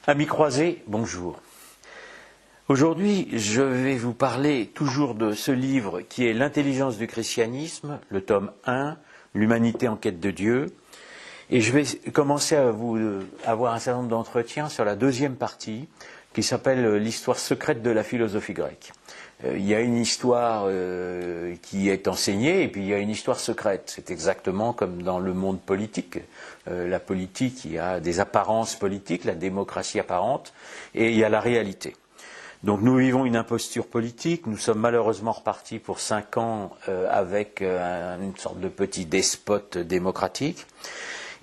Amis croisés, bonjour. Aujourd'hui, je vais vous parler toujours de ce livre qui est L'intelligence du christianisme, le tome 1, L'humanité en quête de Dieu. Et je vais commencer à vous avoir un certain nombre d'entretiens sur la deuxième partie qui s'appelle l'histoire secrète de la philosophie grecque. Il y a une histoire qui est enseignée et puis il y a une histoire secrète. C'est exactement comme dans le monde politique. La politique, il y a des apparences politiques, la démocratie apparente, et il y a la réalité. Donc nous vivons une imposture politique, nous sommes malheureusement repartis pour 5 ans avec une sorte de petit despote démocratique.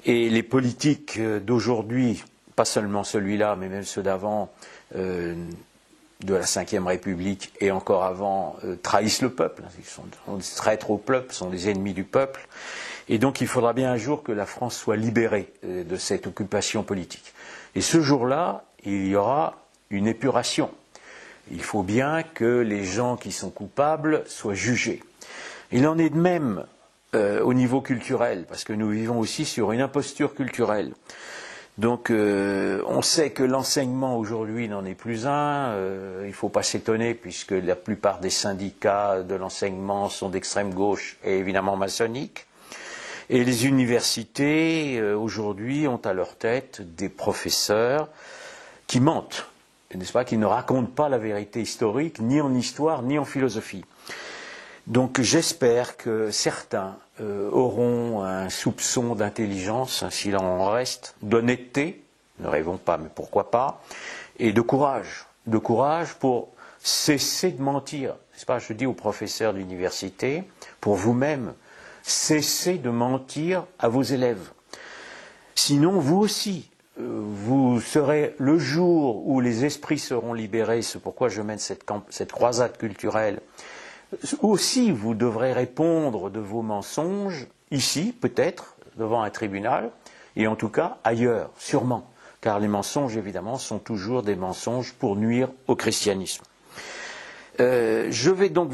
Et les politiques d'aujourd'hui, pas seulement celui-là, mais même ceux d'avant, de la Ve République et encore avant, trahissent le peuple. Ils sont des traîtres au peuple, sont des ennemis du peuple. Et donc il faudra bien un jour que la France soit libérée de cette occupation politique. Et ce jour-là, il y aura une épuration. Il faut bien que les gens qui sont coupables soient jugés. Il en est de même au niveau culturel, parce que nous vivons aussi sur une imposture culturelle. Donc on sait que l'enseignement aujourd'hui n'en est plus un, il ne faut pas s'étonner puisque la plupart des syndicats de l'enseignement sont d'extrême gauche et évidemment maçonniques. Et les universités aujourd'hui ont à leur tête des professeurs qui mentent, n'est-ce pas, qui ne racontent pas la vérité historique, ni en histoire, ni en philosophie. Donc j'espère que certains auront un soupçon d'intelligence, s'il en reste, d'honnêteté, ne rêvons pas, mais pourquoi pas, et de courage pour cesser de mentir. N'est-ce pas, je dis aux professeurs d'université, pour vous-même, cessez de mentir à vos élèves. Sinon, vous aussi, vous serez le jour où les esprits seront libérés, c'est pourquoi je mène cette croisade culturelle. Aussi, vous devrez répondre de vos mensonges, ici, peut-être, devant un tribunal, et en tout cas ailleurs, sûrement, car les mensonges, évidemment, sont toujours des mensonges pour nuire au christianisme. Je vais donc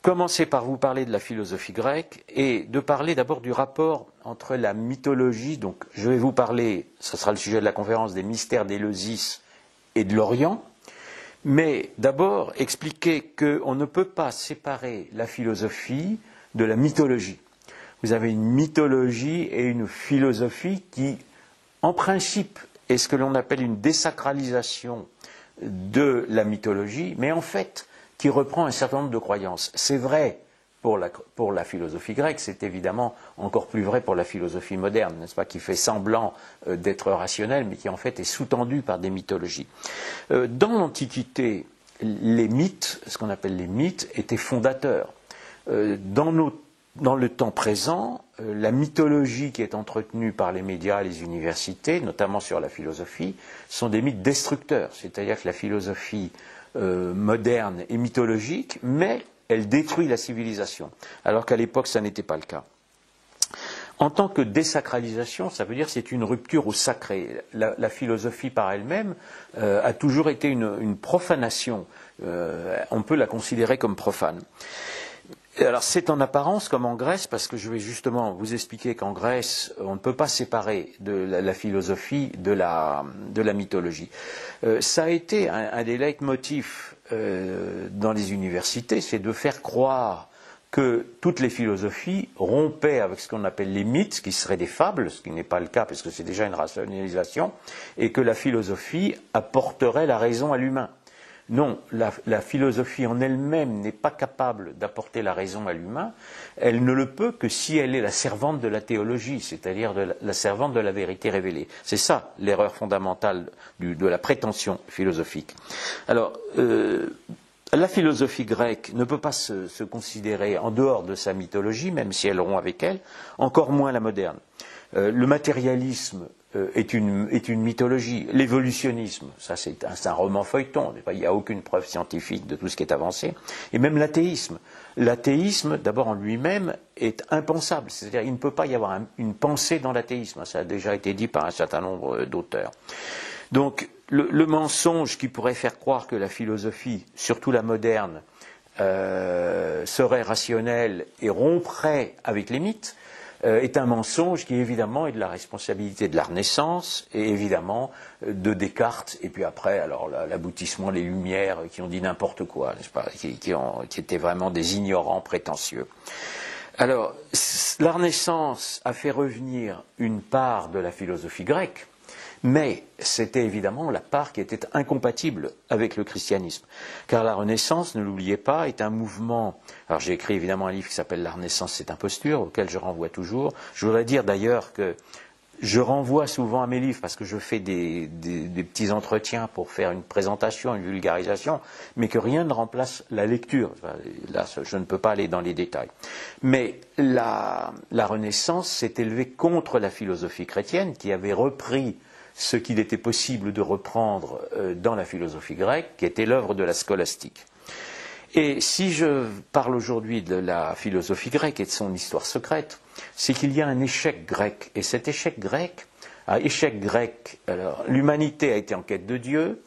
commencer par vous parler de la philosophie grecque, et de parler d'abord du rapport entre la mythologie, donc je vais vous parler, ce sera le sujet de la conférence, des mystères d'Éleusis et de l'Orient, mais d'abord expliquer qu'on ne peut pas séparer la philosophie de la mythologie. Vous avez une mythologie et une philosophie qui, en principe, est ce que l'on appelle une désacralisation de la mythologie, mais en fait, qui reprend un certain nombre de croyances. C'est vrai pour la philosophie grecque, c'est évidemment encore plus vrai pour la philosophie moderne, n'est-ce pas, qui fait semblant d'être rationnelle, mais qui en fait est sous-tendue par des mythologies. Dans l'Antiquité, les mythes, ce qu'on appelle les mythes, étaient fondateurs. Dans le temps présent, la mythologie qui est entretenue par les médias et les universités, notamment sur la philosophie, sont des mythes destructeurs, c'est-à-dire que la philosophie moderne est mythologique, mais elle détruit la civilisation, alors qu'à l'époque, ça n'était pas le cas. En tant que désacralisation, ça veut dire que c'est une rupture au sacré. La philosophie par elle-même a toujours été une profanation. On peut la considérer comme profane. Alors c'est en apparence comme en Grèce, parce que je vais justement vous expliquer qu'en Grèce, on ne peut pas séparer de la philosophie de la mythologie. Ça a été un des leitmotifs dans les universités, c'est de faire croire que toutes les philosophies rompaient avec ce qu'on appelle les mythes, qui seraient des fables, ce qui n'est pas le cas parce que c'est déjà une rationalisation, et que la philosophie apporterait la raison à l'humain. Non, la philosophie en elle-même n'est pas capable d'apporter la raison à l'humain, elle ne le peut que si elle est la servante de la théologie, c'est-à-dire la servante de la vérité révélée. C'est ça l'erreur fondamentale de la prétention philosophique. Alors, la philosophie grecque ne peut pas se considérer en dehors de sa mythologie, même si elle rompt avec elle, encore moins la moderne. Le matérialisme est une mythologie. L'évolutionnisme, ça c'est un roman feuilleton, il n'y a aucune preuve scientifique de tout ce qui est avancé. Et même l'athéisme. L'athéisme, d'abord en lui-même, est impensable. C'est-à-dire qu'il ne peut pas y avoir une pensée dans l'athéisme. Ça a déjà été dit par un certain nombre d'auteurs. Donc, le mensonge qui pourrait faire croire que la philosophie, surtout la moderne, serait rationnelle et romprait avec les mythes, est un mensonge qui évidemment est de la responsabilité de la Renaissance et évidemment de Descartes et puis après alors l'aboutissement, les Lumières qui ont dit n'importe quoi, n'est-ce pas, qui étaient vraiment des ignorants prétentieux. Alors la Renaissance a fait revenir une part de la philosophie grecque, mais c'était évidemment la part qui était incompatible avec le christianisme. Car la Renaissance, ne l'oubliez pas, est un mouvement... Alors j'ai écrit évidemment un livre qui s'appelle « La Renaissance, c'est imposture », auquel je renvoie toujours. Je voudrais dire d'ailleurs que je renvoie souvent à mes livres parce que je fais des petits entretiens pour faire une présentation, une vulgarisation, mais que rien ne remplace la lecture. Là, je ne peux pas aller dans les détails. Mais la Renaissance s'est élevée contre la philosophie chrétienne qui avait repris ce qu'il était possible de reprendre dans la philosophie grecque, qui était l'œuvre de la scolastique. Et si je parle aujourd'hui de la philosophie grecque et de son histoire secrète, c'est qu'il y a un échec grec. Et cet échec grec, alors l'humanité a été en quête de Dieu.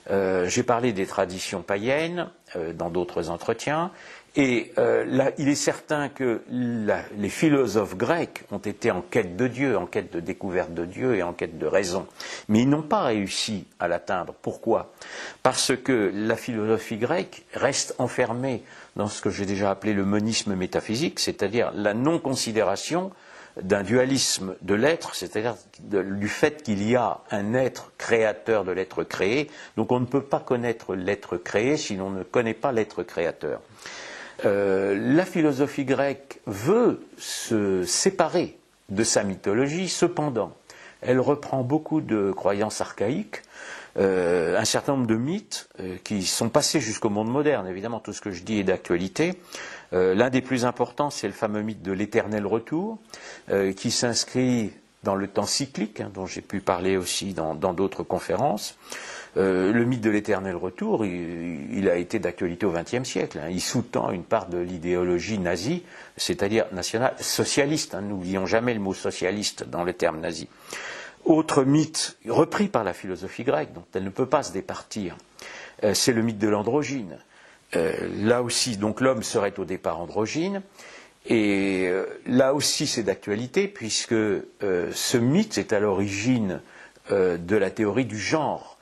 J'ai parlé des traditions païennes dans d'autres entretiens. Et là, il est certain que les philosophes grecs ont été en quête de Dieu, en quête de découverte de Dieu et en quête de raison. Mais ils n'ont pas réussi à l'atteindre. Pourquoi ? Parce que la philosophie grecque reste enfermée dans ce que j'ai déjà appelé le monisme métaphysique, c'est-à-dire la non-considération d'un dualisme de l'être, c'est-à-dire du fait qu'il y a un être créateur de l'être créé. Donc on ne peut pas connaître l'être créé si l'on ne connaît pas l'être créateur. La philosophie grecque veut se séparer de sa mythologie, cependant, elle reprend beaucoup de croyances archaïques, un certain nombre de mythes qui sont passés jusqu'au monde moderne. Évidemment, tout ce que je dis est d'actualité. L'un des plus importants, c'est le fameux mythe de l'éternel retour, qui s'inscrit dans le temps cyclique, dont j'ai pu parler aussi dans d'autres conférences. Le mythe de l'éternel retour, il a été d'actualité au XXe siècle. Il sous-tend une part de l'idéologie nazie, c'est-à-dire national-socialiste. N'oublions jamais le mot socialiste dans le terme nazi. Autre mythe repris par la philosophie grecque, dont elle ne peut pas se départir, c'est le mythe de l'androgyne. Là aussi, donc l'homme serait au départ androgyne. Et là aussi, c'est d'actualité, puisque ce mythe est à l'origine de la théorie du genre.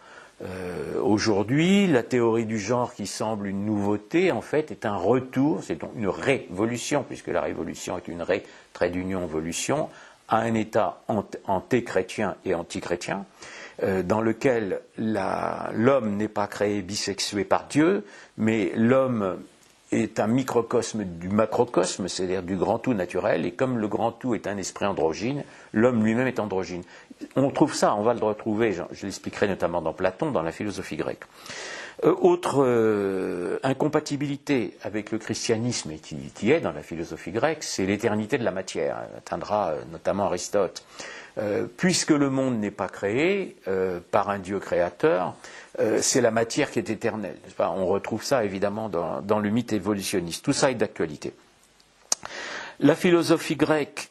Aujourd'hui, la théorie du genre qui semble une nouveauté, en fait, est un retour, c'est donc une révolution, puisque la révolution est une trait d'union, volution, à un état anté-chrétien et anti-chrétien, dans lequel l'homme n'est pas créé bisexué par Dieu, mais l'homme est un microcosme du macrocosme, c'est-à-dire du grand tout naturel, et comme le grand tout est un esprit androgyne, l'homme lui-même est androgyne. On trouve ça, on va le retrouver, je l'expliquerai notamment dans Platon, dans la philosophie grecque. Autre incompatibilité avec le christianisme, et qui est dans la philosophie grecque, c'est l'éternité de la matière, atteindra notamment Aristote. Puisque le monde n'est pas créé par un Dieu créateur, c'est la matière qui est éternelle. N'est-ce pas ? On retrouve ça évidemment dans le mythe évolutionniste. Tout ça est d'actualité. La philosophie grecque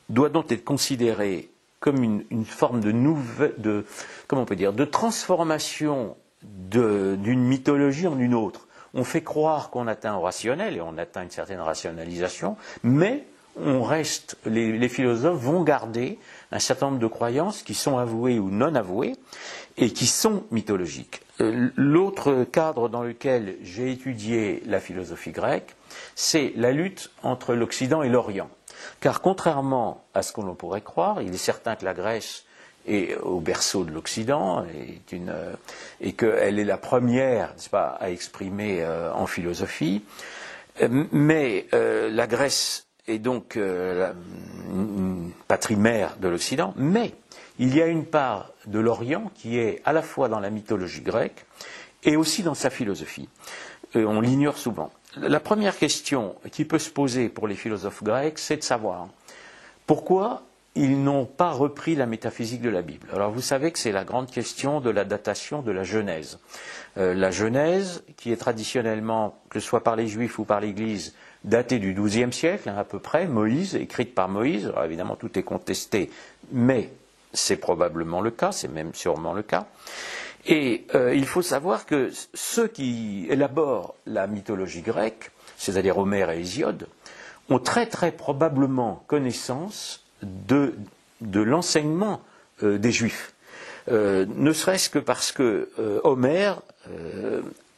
doit donc être considérée comme une forme de transformation d'une mythologie en une autre. On fait croire qu'on atteint au rationnel et on atteint une certaine rationalisation, mais les philosophes vont garder un certain nombre de croyances qui sont avouées ou non avouées et qui sont mythologiques. L'autre cadre dans lequel j'ai étudié la philosophie grecque, c'est la lutte entre l'Occident et l'Orient. Car contrairement à ce que l'on pourrait croire, il est certain que la Grèce est au berceau de l'Occident et qu'elle est la première, n'est-ce pas, à exprimer en philosophie. Mais la Grèce est donc patrie-mère de l'Occident, mais il y a une part de l'Orient qui est à la fois dans la mythologie grecque et aussi dans sa philosophie. On l'ignore souvent. La première question qui peut se poser pour les philosophes grecs, c'est de savoir pourquoi ils n'ont pas repris la métaphysique de la Bible. Alors vous savez que c'est la grande question de la datation de la Genèse. La Genèse, qui est traditionnellement, que ce soit par les Juifs ou par l'Église, datée du XIIe siècle, à peu près, Moïse, écrite par Moïse. Alors évidemment, tout est contesté, mais c'est probablement le cas, c'est même sûrement le cas. Et il faut savoir que ceux qui élaborent la mythologie grecque, c'est-à-dire Homère et Hésiode, ont très très probablement connaissance de l'enseignement des Juifs. Ne serait-ce que parce que Homère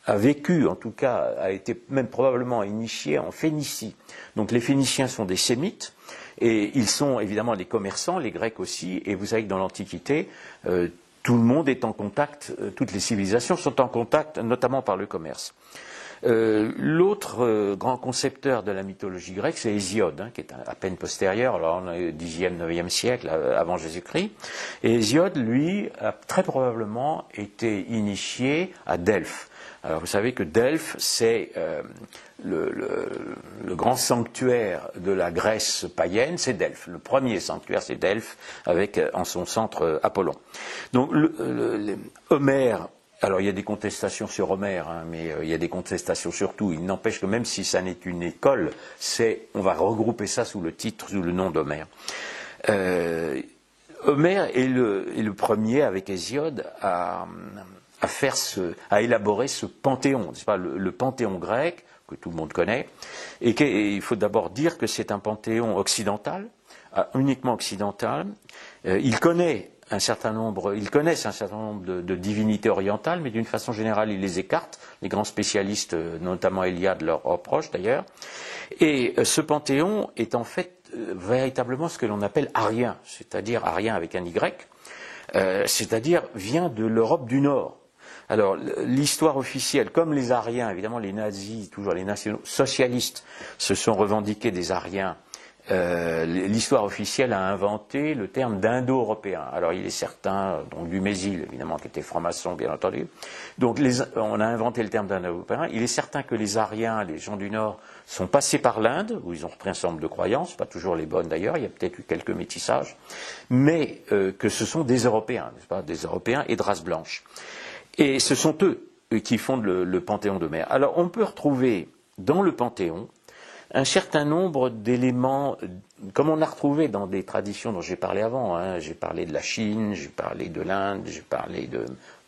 a vécu, en tout cas, a été même probablement initié en Phénicie. Donc les Phéniciens sont des Sémites, et ils sont évidemment des commerçants, les Grecs aussi, et vous savez que dans l'Antiquité, tout le monde est en contact, toutes les civilisations sont en contact, notamment par le commerce. L'autre grand concepteur de la mythologie grecque, c'est Hésiode, qui est à peine postérieur, alors on est au Xe, IXe siècle, avant Jésus-Christ. Et Hésiode, lui, a très probablement été initié à Delphes. Alors vous savez que Delphes, c'est le grand sanctuaire de la Grèce païenne, c'est Delphes. Le premier sanctuaire, c'est Delphes, avec en son centre Apollon. Donc Homère, alors il y a des contestations sur Homère, mais il y a des contestations sur tout. Il n'empêche que même si ça n'est une école, on va regrouper ça sous le nom d'Homère. Homère est le premier, avec Hésiode, à élaborer ce panthéon, c'est pas le panthéon grec que tout le monde connaît, et il faut d'abord dire que c'est un panthéon occidental, uniquement occidental. Ils connaissent un certain nombre de divinités orientales, mais d'une façon générale, ils les écartent. Les grands spécialistes, notamment Héliade, leur reprochent d'ailleurs. Et ce panthéon est en fait véritablement ce que l'on appelle arien, c'est-à-dire arien avec un Y, c'est-à-dire vient de l'Europe du Nord. Alors, l'histoire officielle, comme les Ariens, évidemment les nazis, toujours les nationaux socialistes, se sont revendiqués des Ariens, l'histoire officielle a inventé le terme d'indo-européen. Alors, il est certain, donc Dumézil, évidemment, qui était franc-maçon, bien entendu. Donc, on a inventé le terme d'indo-européen. Il est certain que les Ariens, les gens du Nord, sont passés par l'Inde, où ils ont repris un certain nombre de croyances, pas toujours les bonnes d'ailleurs, il y a peut-être eu quelques métissages, mais que ce sont des Européens, n'est-ce pas, des Européens et de race blanche. Et ce sont eux qui fondent le panthéon d'Homère. Alors on peut retrouver dans le panthéon un certain nombre d'éléments, comme on a retrouvé dans des traditions dont j'ai parlé avant. J'ai parlé de la Chine, j'ai parlé de l'Inde, j'ai parlé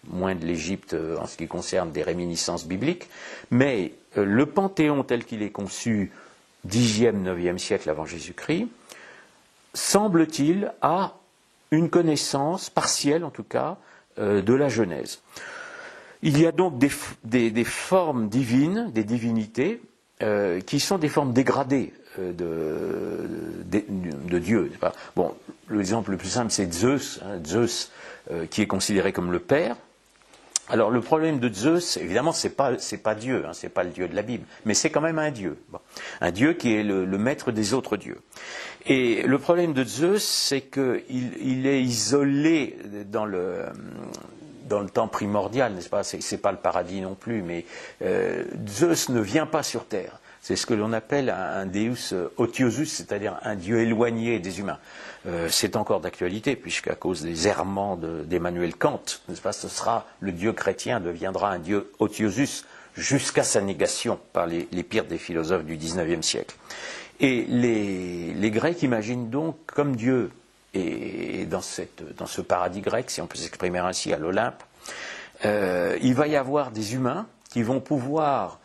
moins de l'Égypte en ce qui concerne des réminiscences bibliques. Mais le panthéon tel qu'il est conçu, Xe, IXe siècle avant Jésus-Christ, semble-t-il, a une connaissance partielle en tout cas de la Genèse. Il y a donc des formes divines, des divinités, qui sont des formes dégradées de Dieu. Bon, l'exemple le plus simple, c'est Zeus, Zeus qui est considéré comme le Père. Alors le problème de Zeus, évidemment, c'est pas Dieu, c'est pas le Dieu de la Bible, mais c'est quand même un Dieu. Bon. Un Dieu qui est le maître des autres dieux. Et le problème de Zeus, c'est qu'il est isolé dans le temps primordial, n'est-ce pas? C'est pas le paradis non plus, mais Zeus ne vient pas sur Terre. C'est ce que l'on appelle un Deus otiosus, c'est-à-dire un Dieu éloigné des humains. C'est encore d'actualité, puisqu'à cause des errements d'Emmanuel Kant, n'est-ce pas, le Dieu chrétien deviendra un Dieu otiosus jusqu'à sa négation par les pires des philosophes du XIXe siècle. Et les Grecs imaginent donc comme Dieu, et dans ce paradis grec, si on peut s'exprimer ainsi, à l'Olympe, il va y avoir des humains qui vont pouvoir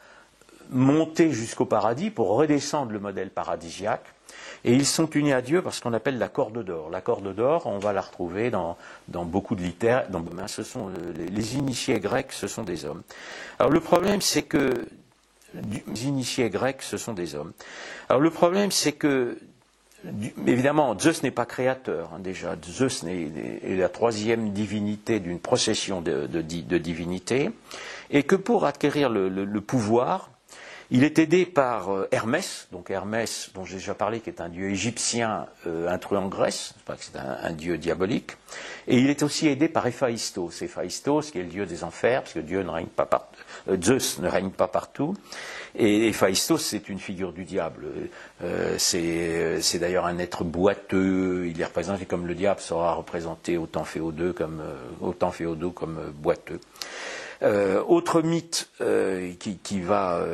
monter jusqu'au paradis pour redescendre le modèle paradisiaque, et ils sont unis à Dieu par ce qu'on appelle la corde d'or. La corde d'or, on va la retrouver dans beaucoup de littéraires. Ce sont les initiés grecs, ce sont des hommes. Alors le problème, c'est que les initiés grecs, ce sont des hommes. Alors le problème, c'est que évidemment, Zeus n'est pas créateur, déjà. Zeus est la troisième divinité d'une procession de divinités, et que pour acquérir le pouvoir, il est aidé par Hermès, donc Hermès, dont j'ai déjà parlé, qui est un dieu égyptien intrus en Grèce, c'est un dieu diabolique, et il est aussi aidé par Héphaïstos. Héphaïstos, qui est le dieu des enfers, parce que Zeus ne règne pas partout, et Héphaïstos, c'est une figure du diable. C'est d'ailleurs un être boiteux, il est représenté comme le diable sera représenté au temps féodaux comme boiteux. Autre mythe qui va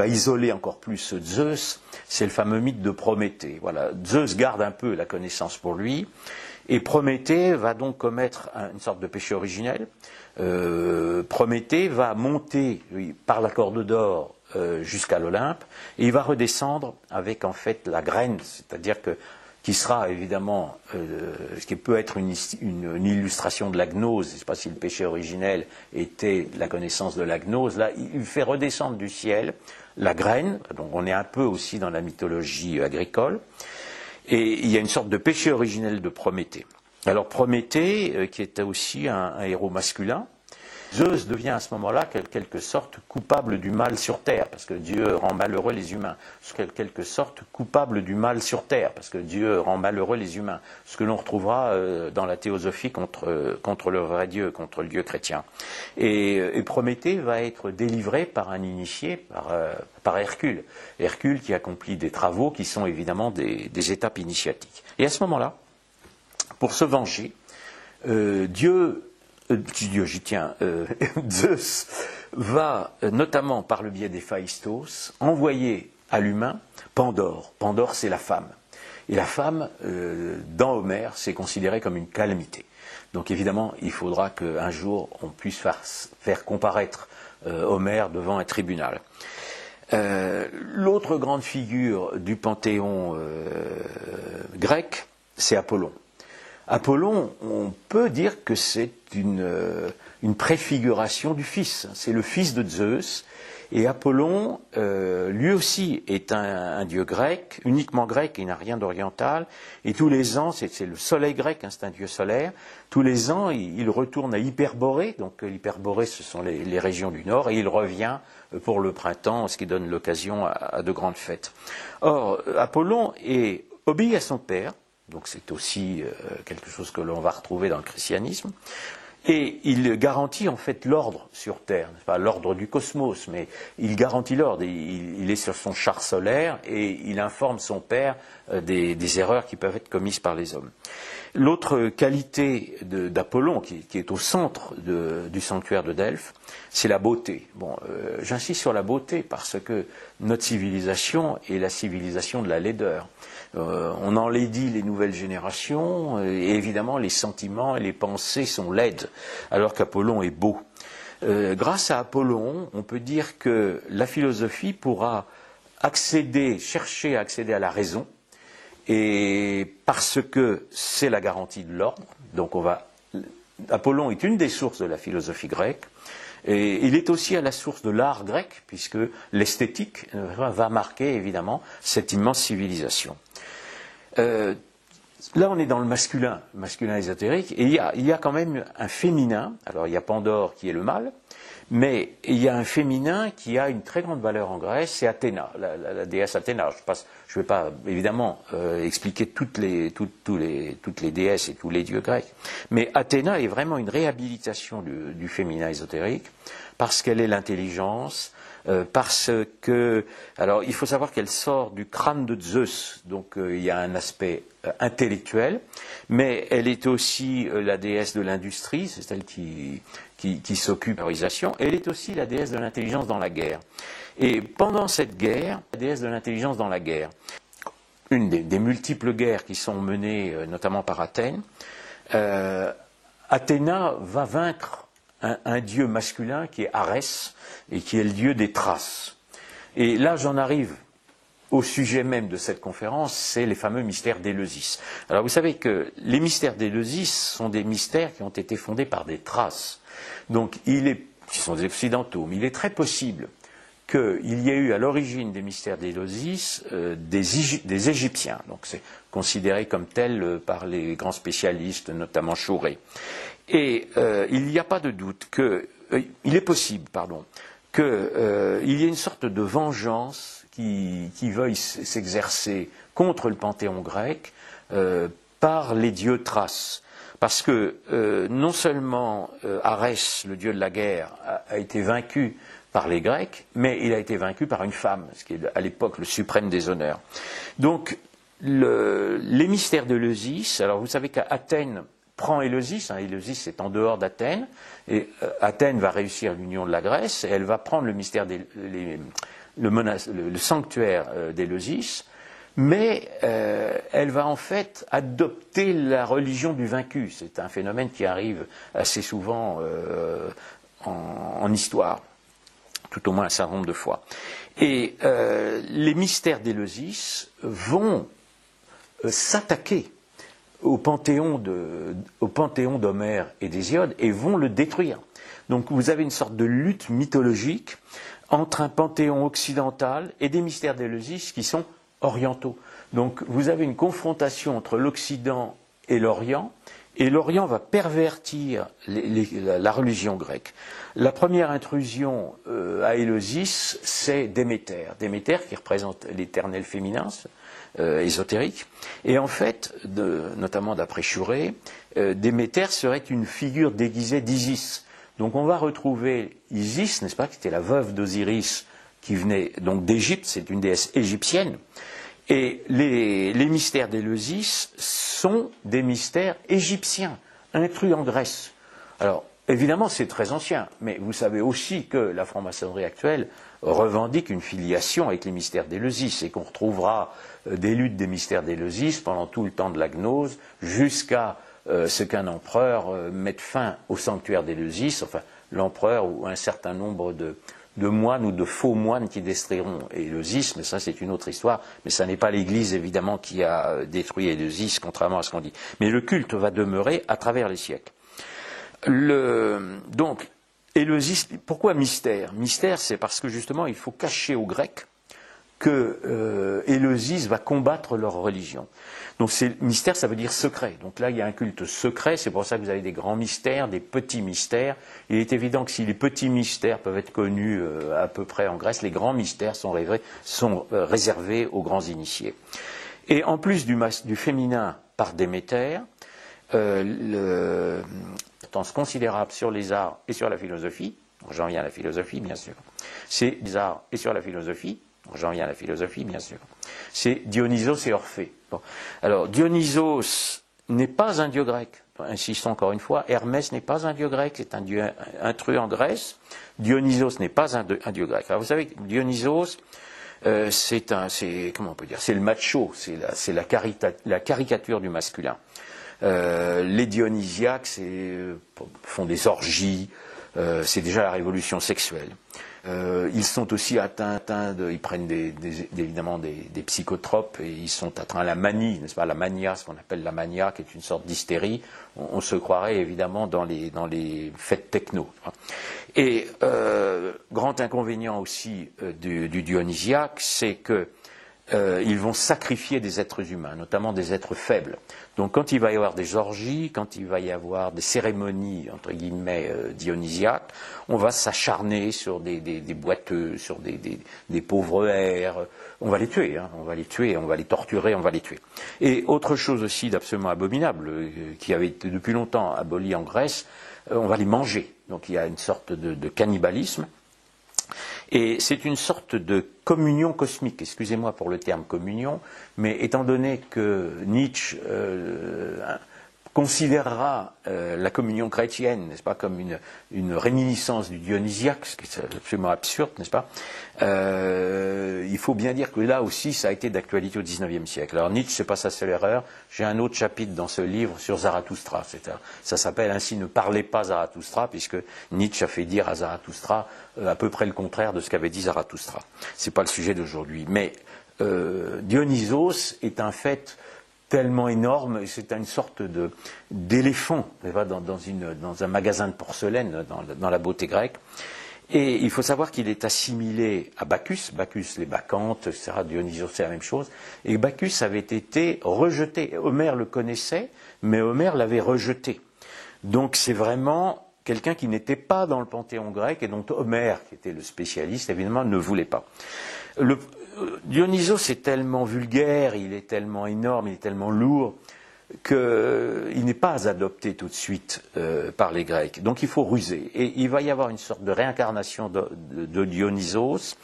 isoler encore plus Zeus, c'est le fameux mythe de Prométhée. Voilà, Zeus garde un peu la connaissance pour lui, et Prométhée va donc commettre une sorte de péché originel. Prométhée va monter par la corde d'or jusqu'à l'Olympe, et il va redescendre avec en fait la graine, c'est-à-dire que qui sera évidemment, ce qui peut être une illustration de la gnose. Je ne sais pas si le péché originel était la connaissance de la gnose. Là, il fait redescendre du ciel la graine, donc on est un peu aussi dans la mythologie agricole, et il y a une sorte de péché originel de Prométhée. Alors Prométhée, qui était aussi un héros masculin, Zeus devient à ce moment-là, quelque sorte, coupable du mal sur Terre, parce que Dieu rend malheureux les humains. Quelque sorte, coupable du mal sur Terre, parce que Dieu rend malheureux les humains. Ce que l'on retrouvera dans la théosophie contre le vrai Dieu, contre le Dieu chrétien. Et Prométhée va être délivré par un initié, par Hercule. Hercule qui accomplit des travaux qui sont évidemment des étapes initiatiques. Et à ce moment-là, pour se venger, Zeus va, notamment par le biais d'Héphaïstos, envoyer à l'humain Pandore. Pandore, c'est la femme. Et la femme, dans Homère, c'est considéré comme une calamité. Donc évidemment, il faudra qu'un jour, on puisse faire comparaître Homère devant un tribunal. L'autre grande figure du panthéon grec, c'est Apollon. Apollon, on peut dire que c'est une préfiguration du fils. C'est le fils de Zeus. Et Apollon, lui aussi, est un dieu grec, uniquement grec, il n'a rien d'oriental. Et tous les ans, c'est le soleil grec, c'est un dieu solaire. Tous les ans, il retourne à Hyperborée. Donc l'Hyperborée, ce sont les régions du nord. Et il revient pour le printemps, ce qui donne l'occasion à de grandes fêtes. Or, Apollon obéit à son père. Donc c'est aussi quelque chose que l'on va retrouver dans le christianisme. Et il garantit en fait l'ordre sur Terre, pas l'ordre du cosmos, mais il garantit l'ordre. Il est sur son char solaire et il informe son père des erreurs qui peuvent être commises par les hommes. L'autre qualité d'Apollon, qui est au centre du sanctuaire de Delphes, c'est la beauté. Bon, j'insiste sur la beauté parce que notre civilisation est la civilisation de la laideur. On enlaidit les nouvelles générations et évidemment les sentiments et les pensées sont laides, alors qu'Apollon est beau. Grâce à Apollon, on peut dire que la philosophie pourra chercher à accéder à la raison, et parce que c'est la garantie de l'ordre. Donc Apollon est une des sources de la philosophie grecque. Et il est aussi à la source de l'art grec, puisque l'esthétique va marquer évidemment cette immense civilisation. Là, on est dans le masculin ésotérique, et il y a quand même un féminin. Alors, il y a Pandore qui est le mâle, mais il y a un féminin qui a une très grande valeur en Grèce, c'est Athéna, la déesse Athéna. Je ne vais pas évidemment expliquer toutes les déesses et tous les dieux grecs, mais Athéna est vraiment une réhabilitation du féminin ésotérique, parce qu'elle est l'intelligence, parce que... Alors, il faut savoir qu'elle sort du crâne de Zeus, donc il y a un aspect intellectuelle, mais elle est aussi la déesse de l'industrie, c'est celle qui s'occupe de l'organisation. Elle est aussi la déesse de l'intelligence dans la guerre. Et pendant cette guerre, la déesse de l'intelligence dans la guerre, une des multiples guerres qui sont menées notamment par Athènes, Athéna va vaincre un dieu masculin qui est Arès et qui est le dieu des Thraces. Et là, j'en arrive au sujet même de cette conférence, c'est les fameux mystères d'Éleusis. Alors vous savez que les mystères d'Éleusis sont des mystères qui ont été fondés par des Thraces. Donc qui sont des occidentaux, mais il est très possible qu'il y ait eu à l'origine des mystères d'Éleusis des Égyptiens. Donc c'est considéré comme tel par les grands spécialistes, notamment Chauret. Et il n'y a pas de doute il est possible, qu'il y ait une sorte de vengeance qui veuille s'exercer contre le panthéon grec par les dieux thraces. Parce que non seulement Arès, le dieu de la guerre, a été vaincu par les Grecs, mais il a été vaincu par une femme, ce qui est à l'époque le suprême des honneurs. Donc les mystères d'Éleusis, alors vous savez qu'Athènes prend Éleusis, Éleusis est en dehors d'Athènes, et Athènes va réussir l'union de la Grèce, et elle va prendre le mystère le sanctuaire d'Éleusis, mais elle va en fait adopter la religion du vaincu. C'est un phénomène qui arrive assez souvent en histoire. tout au moins un certain nombre de fois. Et les mystères d'Éleusis vont s'attaquer au panthéon d'Homère et d'Hésiode et vont le détruire. Donc vous avez une sorte de lutte mythologique entre un panthéon occidental et des mystères d'Éleusis qui sont orientaux. Donc vous avez une confrontation entre l'Occident et l'Orient va pervertir la religion grecque. La première intrusion à Éleusis, c'est Déméter. Déméter qui représente l'éternel féminin, ésotérique. Et en fait, notamment d'après Churé, Déméter serait une figure déguisée d'Isis. Donc on va retrouver Isis, n'est-ce pas, qui était la veuve d'Osiris, qui venait donc d'Égypte, c'est une déesse égyptienne. Et les mystères d'Éleusis sont des mystères égyptiens, intrus en Grèce. Alors, évidemment, c'est très ancien, mais vous savez aussi que la franc-maçonnerie actuelle revendique une filiation avec les mystères d'Éleusis et qu'on retrouvera des luttes des mystères d'Éleusis pendant tout le temps de la gnose, jusqu'à ce qu'un empereur mette fin au sanctuaire d'Éleusis, enfin l'empereur ou un certain nombre de moines ou de faux moines qui détruiront Éleusis, mais ça c'est une autre histoire, mais ça n'est pas l'Église évidemment qui a détruit Éleusis, contrairement à ce qu'on dit. Mais le culte va demeurer à travers les siècles. Donc, Éleusis, pourquoi mystère? Mystère, c'est parce que justement il faut cacher aux Grecs que Éleusis va combattre leur religion. Donc mystère, ça veut dire secret. Donc là, il y a un culte secret, c'est pour ça que vous avez des grands mystères, des petits mystères. Il est évident que si les petits mystères peuvent être connus à peu près en Grèce, les grands mystères sont réservés aux grands initiés. Et en plus du féminin par Déméter, l'importance considérable sur les arts et sur la philosophie, j'en viens à la philosophie bien sûr, c'est les arts et sur la philosophie, j'en viens à la philosophie, bien sûr. C'est Dionysos et Orphée. Bon. Alors, Dionysos n'est pas un dieu grec. Insistons encore une fois, Hermès n'est pas un dieu grec, c'est un dieu intrus en Grèce. Dionysos n'est pas un dieu grec. Alors, vous savez que Dionysos, comment on peut dire, c'est le macho, c'est la caricature du masculin. Les dionysiaques font des orgies, c'est déjà la révolution sexuelle. Ils sont aussi atteints ils prennent évidemment des psychotropes et ils sont atteints à la manie, n'est-ce pas, la mania, ce qu'on appelle la mania, qui est une sorte d'hystérie. On se croirait évidemment dans les fêtes techno. Et grand inconvénient aussi du dionysiaque, c'est que ils vont sacrifier des êtres humains, notamment des êtres faibles. Donc quand il va y avoir des orgies, quand il va y avoir des cérémonies, entre guillemets, dionysiaques, on va s'acharner sur des boiteux, sur des pauvres hères. On va les tuer, on va les tuer, on va les torturer, on va les tuer. Et autre chose aussi d'absolument abominable, qui avait été depuis longtemps aboli en Grèce, on va les manger. Donc il y a une sorte de cannibalisme. Et c'est une sorte de communion cosmique, excusez-moi pour le terme communion, mais étant donné que Nietzsche considérera la communion chrétienne, n'est-ce pas, comme une réminiscence du dionysiaque, ce qui est absolument absurde, n'est-ce pas, il faut bien dire que là aussi ça a été d'actualité au XIXe siècle. Alors Nietzsche, c'est pas sa seule erreur, j'ai un autre chapitre dans ce livre sur Zarathustra, ça s'appelle ainsi « Ne parlez pas Zarathustra », puisque Nietzsche a fait dire à Zarathustra à peu près le contraire de ce qu'avait dit Zarathustra. C'est pas le sujet d'aujourd'hui, mais Dionysos est un fait tellement énorme, c'est une sorte d'éléphant dans un magasin de porcelaine dans la beauté grecque. Et il faut savoir qu'il est assimilé à Bacchus, les bacchantes, etc. Dionysos, c'est la même chose. Et Bacchus avait été rejeté. Homère le connaissait, mais Homère l'avait rejeté. Donc c'est vraiment quelqu'un qui n'était pas dans le panthéon grec et dont Homère, qui était le spécialiste, évidemment, ne voulait pas. Dionysos est tellement vulgaire, il est tellement énorme, il est tellement lourd, qu'il n'est pas adopté tout de suite par les Grecs. Donc il faut ruser. Et il va y avoir une sorte de réincarnation de Dionysos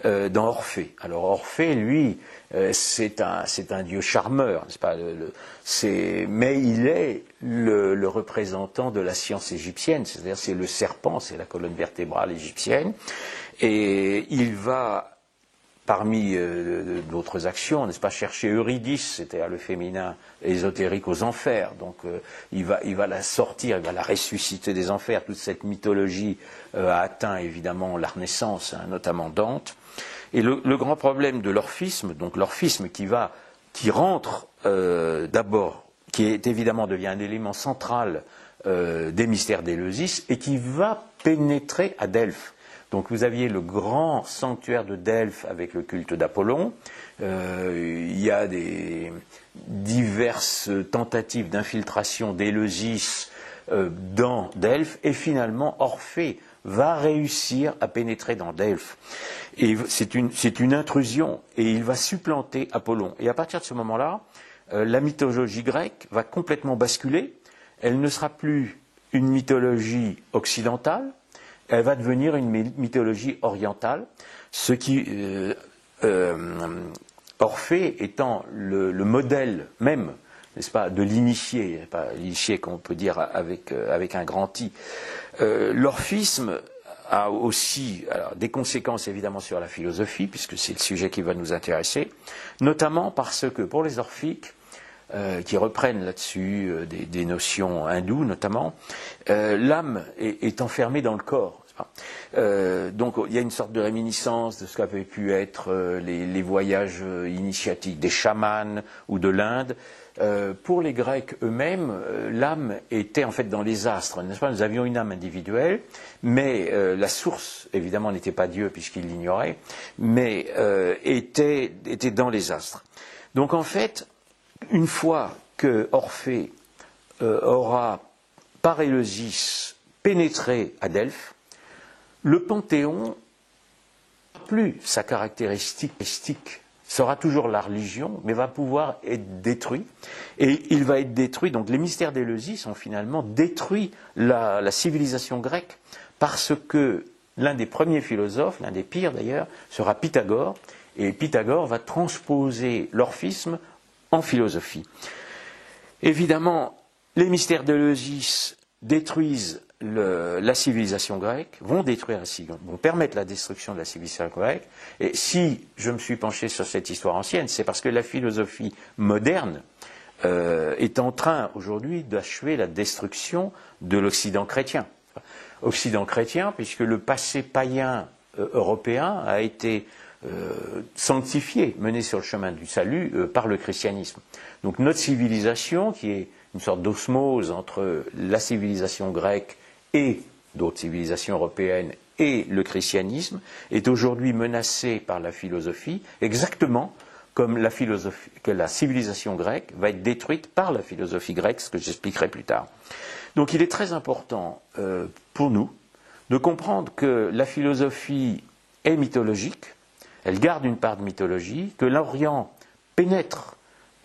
dans Orphée. Alors Orphée, lui, c'est un dieu charmeur, n'est-ce pas, mais il est le représentant de la science égyptienne, c'est-à-dire c'est le serpent, c'est la colonne vertébrale égyptienne, et il va parmi d'autres actions, n'est-ce pas, chercher Eurydice, c'est-à-dire le féminin ésotérique aux enfers. Donc il va la sortir, il va la ressusciter des enfers. Toute cette mythologie a atteint évidemment la Renaissance, hein, notamment Dante. Et le grand problème de l'orphisme, donc l'orphisme qui rentre d'abord, qui est évidemment devient un élément central des mystères d'Éleusis et qui va pénétrer à Delphes. Donc vous aviez le grand sanctuaire de Delphes avec le culte d'Apollon. Il y a des diverses tentatives d'infiltration d'Éleusis dans Delphes et finalement Orphée va réussir à pénétrer dans Delphes. Et c'est une intrusion et il va supplanter Apollon. Et à partir de ce moment-là, la mythologie grecque va complètement basculer. Elle ne sera plus une mythologie occidentale, elle va devenir une mythologie orientale, ce qui, Orphée étant le modèle même, n'est-ce pas, de l'initié, pas l'initié qu'on peut dire avec un grand I. L'orphisme a aussi des conséquences évidemment sur la philosophie, puisque c'est le sujet qui va nous intéresser, notamment parce que pour les orphiques, qui reprennent là-dessus des notions hindoues notamment, l'âme est enfermée dans le corps. Donc il y a une sorte de réminiscence de ce qu'avaient pu être les voyages initiatiques des chamans ou de l'Inde. Pour les Grecs eux-mêmes, l'âme était en fait dans les astres, n'est-ce pas ? Nous avions une âme individuelle, mais la source, évidemment, n'était pas Dieu puisqu'il l'ignorait, mais était dans les astres. Donc en fait, une fois que Orphée aura, par Éleusis, pénétré à Delphes, le Panthéon, plus sa caractéristique, sera toujours la religion, mais va pouvoir être détruit. Et il va être détruit, donc les mystères d'Éleusis ont finalement détruit la civilisation grecque, parce que l'un des premiers philosophes, l'un des pires d'ailleurs, sera Pythagore, et Pythagore va transposer l'orphisme en philosophie. Évidemment, les mystères d'Éleusis détruisent la civilisation grecque, vont permettre la destruction de la civilisation grecque. Et si je me suis penché sur cette histoire ancienne, c'est parce que la philosophie moderne est en train aujourd'hui d'achever la destruction de l'Occident chrétien. Occident chrétien, puisque le passé païen européen a été sanctifié, mené sur le chemin du salut par le christianisme. Donc notre civilisation, qui est une sorte d'osmose entre la civilisation grecque et d'autres civilisations européennes et le christianisme, est aujourd'hui menacée par la philosophie, exactement comme la civilisation grecque va être détruite par la philosophie grecque, ce que j'expliquerai plus tard. Donc il est très important pour nous de comprendre que la philosophie est mythologique, elle garde une part de mythologie, que l'Orient pénètre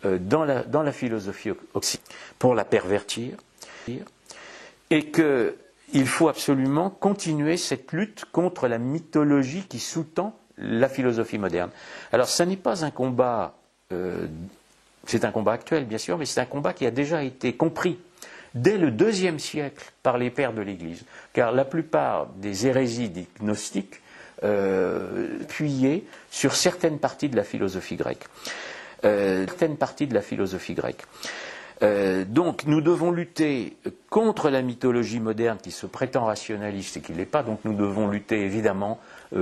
dans la philosophie occidentale pour la pervertir, et qu'il faut absolument continuer cette lutte contre la mythologie qui sous-tend la philosophie moderne. Alors, ce n'est pas un combat, c'est un combat actuel bien sûr, mais c'est un combat qui a déjà été compris dès le IIe siècle par les pères de l'Église, car la plupart des hérésies des gnostiques appuyaient sur certaines parties de la philosophie grecque. Donc nous devons lutter contre la mythologie moderne qui se prétend rationaliste et qui ne l'est pas, donc nous devons lutter évidemment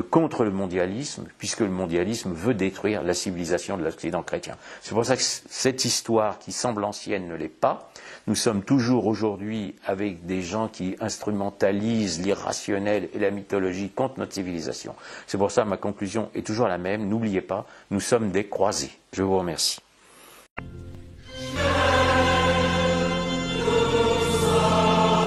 contre le mondialisme, puisque le mondialisme veut détruire la civilisation de l'Occident chrétien. C'est pour ça que cette histoire qui semble ancienne ne l'est pas. Nous sommes toujours aujourd'hui avec des gens qui instrumentalisent l'irrationnel et la mythologie contre notre civilisation. C'est pour ça que ma conclusion est toujours la même. N'oubliez pas, nous sommes des croisés. Je vous remercie.